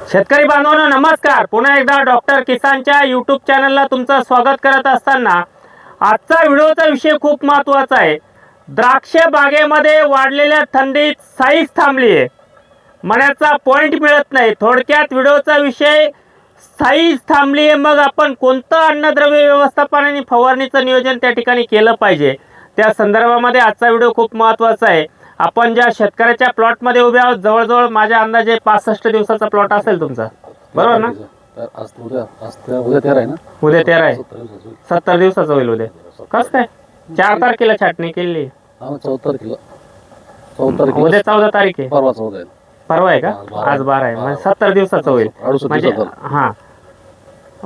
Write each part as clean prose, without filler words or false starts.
शेतकरी बांधवांनो नमस्कार। पुन्हा एकदा डॉक्टर किसानच्या यूट्यूब चॅनलला तुमचं स्वागत करत असताना आजचा व्हिडिओचा विषय खूप महत्त्वाचा आहे। द्राक्ष बागेमध्ये वाढलेल्या थंडीत साईज थांबली आहे, मण्याचा पॉइंट मिळत नाही। थोडक्यात व्हिडिओचा विषय साईज थांबली आहे, मग आपण कोणतं अन्नद्रव्य व्यवस्थापन आणि फवारणीचं नियोजन त्या ठिकाणी केलं पाहिजे त्या संदर्भामध्ये आजचा व्हिडिओ खूप महत्त्वाचा आहे। आपण ज्या शेतकऱ्याच्या प्लॉटमध्ये उभे आहोत, जवळजवळ माझ्या अंदाजे 65 दिवसाचा प्लॉट असेल तुमचा, बरोबर ना? उद्या 13 आहे ना? उद्या 13 आहे, 70 दिवसाचा होईल उद्या। कसं काय 4 तारखेला छाटणी केली? 14 तारखेला 14 तारखेला उद्या 14 तारीख आहे, परवा 14 आहे। परवा आहे का? आज 12 आहे, म्हणजे 70 दिवसाचा होईल म्हणजे हां।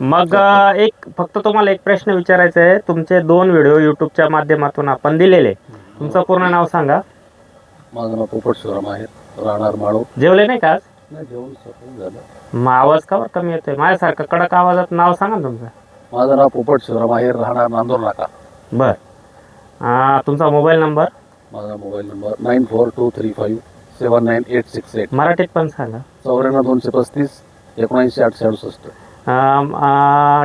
मग एक फक्त तुम्हाला एक प्रश्न विचारायचा आहे। तुमचे 2 व्हिडिओ यूट्यूबच्या माध्यमातून आपण दिलेले, तुमचं पूर्ण नाव सांगा। माझं नाव पोपट शिवराम आहे, राहणार माळो। जेवले नाही का आज? नाही, जेवण सकाळी झालं। मग आवाज का बरं कमी येतोय? माझ्यासारखं कडक आवाजात नाव सांगा ना तुमचं। माझं नाव पोपट शिवराम आहे, राहणार नांदूर नाका। बर, तुमचा मोबाईल नंबर? माझा मोबाईल नंबर 9423579868। मराठीत पण सांगा। 94 235 79 868।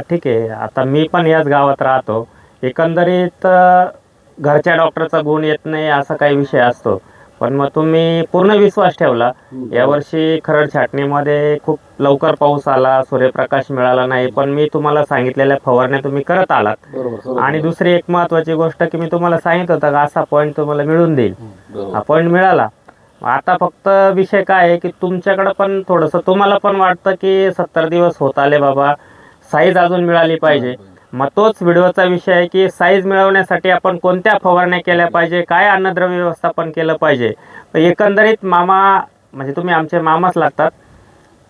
ठीक आहे। आता मी पण याच गावात राहतो। एकंदरीत घरच्या डॉक्टरचा गुण येत नाही असा काही विषय असतो, पण मग तुम्ही पूर्ण विश्वास ठेवला। यावर्षी खरड छाटणीमध्ये खूप लवकर पाऊस आला, सूर्यप्रकाश मिळाला नाही, पण मी तुम्हाला सांगितलेल्या फवारण्या तुम्ही करत आलात। आणि दुसरी एक महत्त्वाची गोष्ट की मी तुम्हाला सांगितलं होतं का असा पॉईंट तुम्हाला मिळून देईल, हा पॉईंट मिळाला। आता फक्त विषय काय आहे की तुमच्याकडे पण थोडंसं तुम्हाला पण वाटतं की 70 दिवस होत आले बाबा, साईज अजून मिळाली पाहिजे। मग तोच व्हिडिओचा विषय आहे की साईज मिळवण्यासाठी आपण कोणत्या फवारण्या केल्या पाहिजे, काय अन्नद्रव्य व्यवस्थापन केलं पाहिजे। एकंदरीत मामा म्हणजे तुम्ही आमचे मामाच लागतात।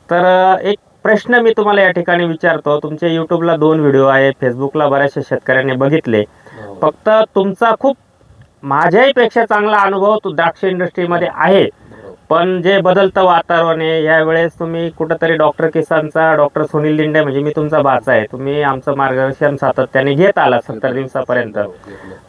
तर एक प्रश्न मी तुम्हाला या ठिकाणी विचारतो। तुमचे यूट्यूबला 2 व्हिडिओ आहे, फेसबुकला बऱ्याचशा शेतकऱ्यांनी बघितले। फक्त तुमचा खूप माझ्याहीपेक्षा चांगला अनुभव तो द्राक्ष इंडस्ट्रीमध्ये आहे, पण जे बदलतं वातावरण आहे यावेळेस तुम्ही कुठंतरी डॉक्टर किसानचा, डॉक्टर सुनील लिंडे म्हणजे मी तुमचा भाचा आहे, तुम्ही आमचं मार्गदर्शन सातत्याने घेत आला 70 दिवसापर्यंत,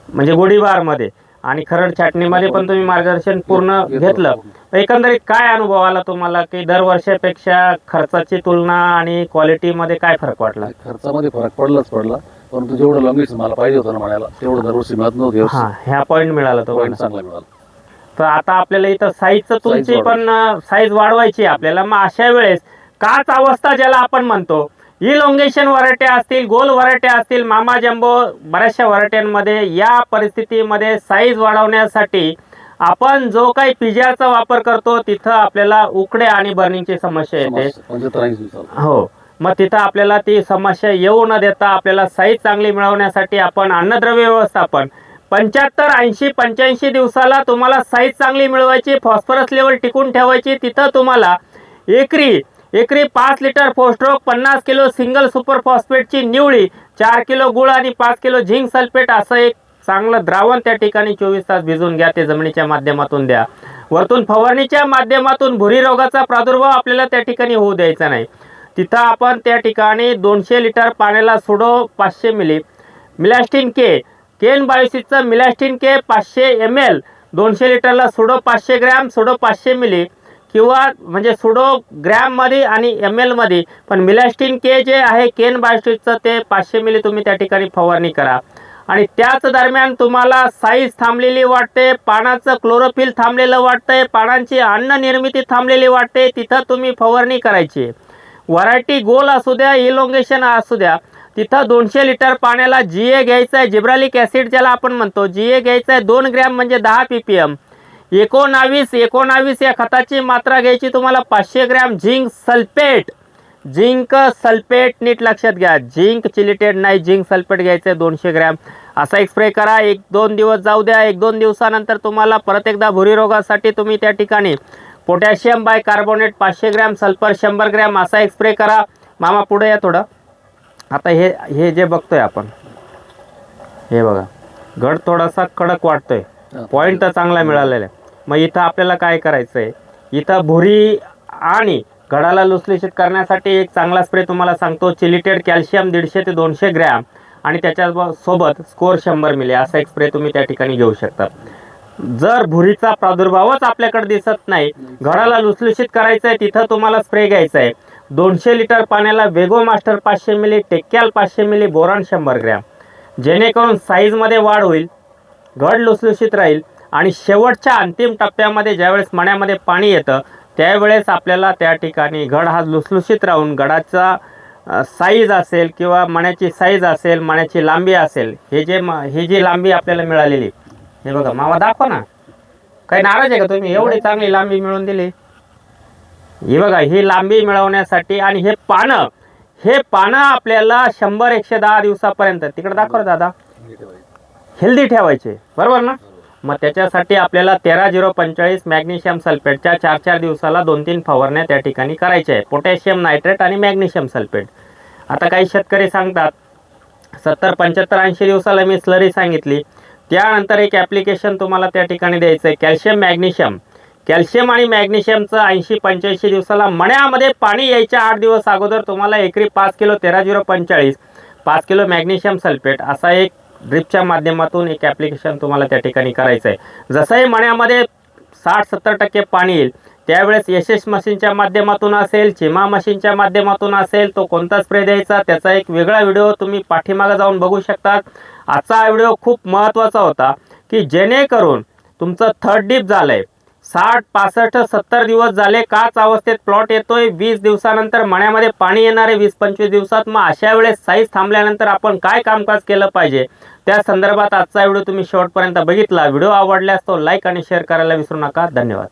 म्हणजे गोळीबारमध्ये आणि खरड छाटणीमध्ये पण तुम्ही मार्गदर्शन पूर्ण घेतलं। एकंदरीत काय अनुभव आला तुम्हाला की दरवर्षापेक्षा खर्चाची तुलना आणि क्वालिटीमध्ये काय फरक वाटला? खर्चामध्ये फरक पडलाच पडला, परंतु जेवढं लंगीच मला पाहिजे होतं ना म्हणायला तेवढं दरवर्षी मिळत नव्हतं। हां, ह्या पॉईंट मिळाला तो पॉईंट चांगला मिळाला। तर आता आपल्याला इथं साईजचं तुमची पण साईज वाढवायची आपल्याला। मग अशा वेळेस काच अवस्था ज्याला आपण म्हणतो, इलॉंगेशन व्हरायट्या असतील, गोल व्हरायट्या असतील, मामा जम्बो, बऱ्याचशा व्हरायट्यांमध्ये या परिस्थितीमध्ये साईज वाढवण्यासाठी आपण जो काही पिजाचा वापर करतो तिथं आपल्याला उकडे आणि बर्निंगची समस्या येते। हो, मग तिथं आपल्याला ती समस्या येऊ न देता आपल्याला साईज चांगली मिळवण्यासाठी आपण अन्नद्रव्य व्यवस्थापन 75, 80, 85 दिवसाला तुम्हाला साईज चांगली मिळवायची, फॉस्फरस लेवल टिकून ठेवायची। तिथं तुम्हाला एकरी 5 लिटर फोस्ट्रोक, 50 किलो सिंगल सुपर फॉस्फेटची निवळी, 4 किलो गुळ आणि 5 किलो झिंक सल्फेट असं एक चांगलं द्रावण त्या ठिकाणी 24 तास भिजवून घ्या। ते जमिनीच्या माध्यमातून द्या। वरतून फवारणीच्या माध्यमातून भुरी रोगाचा प्रादुर्भाव आपल्याला त्या ठिकाणी होऊ द्यायचा नाही। तिथं आपण त्या ठिकाणी 200 लिटर पाण्याला सुडो 500 मिली मिलॅस्टिन के, केन बायोसिसचं मिलॅस्टिन के 500 ml, 200 लिटरला सुडो 500 ग्रॅम, सुडो 500 मिली किंवा म्हणजे सुडो ग्रॅममध्ये आणि ml मध्ये, पण मिलॅस्टिन के जे आहे केन बायोसिसचं ते 500 मिली तुम्ही त्या ठिकाणी फवारणी करा। आणि त्याच दरम्यान तुम्हाला साईज थांबलेली वाटते, पानाचं क्लोरोफिल थांबलेलं वाटतंय, पानांची अन्न निर्मिती थांबलेली वाटते, तिथं तुम्ही फवारणी करायची। व्हरायटी गोल असू द्या, इलॉंगेशन असू द्या, तिथं 200 लिटर पाण्याला GA घ्यायचं आहे, जिब्रालिक ॲसिड ज्याला आपण म्हणतो, GA घ्यायचं आहे 2 ग्रॅम म्हणजे 10 ppm। 19 या खताची मात्रा घ्यायची तुम्हाला 500 ग्रॅम झिंक सल्फेट नीट लक्षात घ्या, झिंक चिलिटेड नाही, झिंक सल्फेट घ्यायचं आहे 200 ग्रॅम। असा एक स्प्रे करा, 1-2 दिवस जाऊ द्या। 1-2 दिवसानंतर तुम्हाला परत एकदा भुरी रोगासाठी तुम्ही त्या ठिकाणी potassium bicarbonate 500 gram, sulphur 100 gram असा एक स्प्रे करा। मामा पुढे या थोडं। आता हे जे बघतोय आपण, हे बघा घड थोडासा कडक वाटतोय, पॉईंट तर चांगला मिळालेला आहे। मग इथं आपल्याला काय करायचं आहे, इथं भुरी आणि घडाला लुसलुशीत करण्यासाठी एक चांगला स्प्रे तुम्हाला सांगतो, चिलिटेड कॅल्शियम 150 ते 200 ग्रॅम आणि त्याच्यासोबत स्कोर 100 मिली असा एक स्प्रे तुम्ही त्या ठिकाणी घेऊ शकता। जर भुरीचा प्रादुर्भावच आपल्याकडे दिसत नाही, घडाला लुसलुशीत करायचं आहे, तिथं तुम्हाला स्प्रे घ्यायचा आहे 200 लिटर पाण्याला वेगो मास्टर 500 मिली, टेक्याल 500 मिली, बोरॉन 100 ग्रॅम, जेणेकरून साईजमध्ये वाढ होईल, घड लुसलुशीत राहील आणि शेवटच्या अंतिम टप्प्यामध्ये ज्यावेळेस मण्यामध्ये पाणी येतं त्यावेळेस आपल्याला त्या ठिकाणी घड हा लुसलुशीत राहून घडाचा साईज असेल किंवा मण्याची साईज असेल, मण्याची लांबी असेल, ही जी लांबी आपल्याला मिळालेली, हे बघा मामा दाखवा ना, काही नाराज आहे का तुम्ही? एवढी चांगली लांबी मिळवून दिली. ही बघा, ही लांबी मिळवण्यासाठी आणि हे पानं आपल्याला 100-110 दिवसापर्यंत, तिकडे दाखव दादा, हेल्दी ठेवायचे, बरोबर ना? मग त्याच्यासाठी आपल्याला 13-0-45 मॅग्नेशियम सल्फेटच्या 4-4 दिवसाला 2-3 फवारण्या त्या ठिकाणी करायच्या आहे, पोटॅशियम नायट्रेट आणि मॅग्नेशियम सल्फेट. आता काही शेतकरी सांगतात 70-75-80 दिवसाला मी स्लरी सांगितली, त्यानंतर एक ॲप्लिकेशन तुम्हाला त्या ठिकाणी द्यायचं आहे, कॅल्शियम आणि मॅग्नेशियमचं 80-85 दिवसाला मण्यामध्ये पाणी यायच्या 8 दिवस अगोदर तुम्हाला एकरी 5 किलो 13-0-45, 5 किलो मॅग्नेशियम सल्फेट असा एक ड्रिपच्या माध्यमातून एक ॲप्लिकेशन तुम्हाला त्या ठिकाणी करायचं आहे. जसंही मण्यामध्ये 60-70% पाणी येईल त्यावेळेस एसएस मशीनच्या माध्यमातून असेल, चिमा मशीनच्या माध्यमातून असेल, तो कोणता स्प्रे द्यायचा त्याचा एक वेगळा व्हिडिओ तुम्ही पाठीमागे जाऊन बघू शकता. आजचा हा व्हिडिओ खूप महत्त्वाचा होता की जेणेकरून तुमचं थर्ड डीप झालंय, 60-65-70 दिवस झाले, काच अवस्थेत प्लॉट येतोय, 20 दिवसानंतर मण्यामध्ये पाणी येणार आहे 20-25 दिवसात, मग अशा वेळेस साईज थांबल्यानंतर आपण काय कामकाज केलं पाहिजे त्या संदर्भात आजचा व्हिडिओ तुम्ही शेवटपर्यंत बघितला. व्हिडिओ आवडल्यास तो लाईक आणि शेअर करायला विसरू नका. धन्यवाद.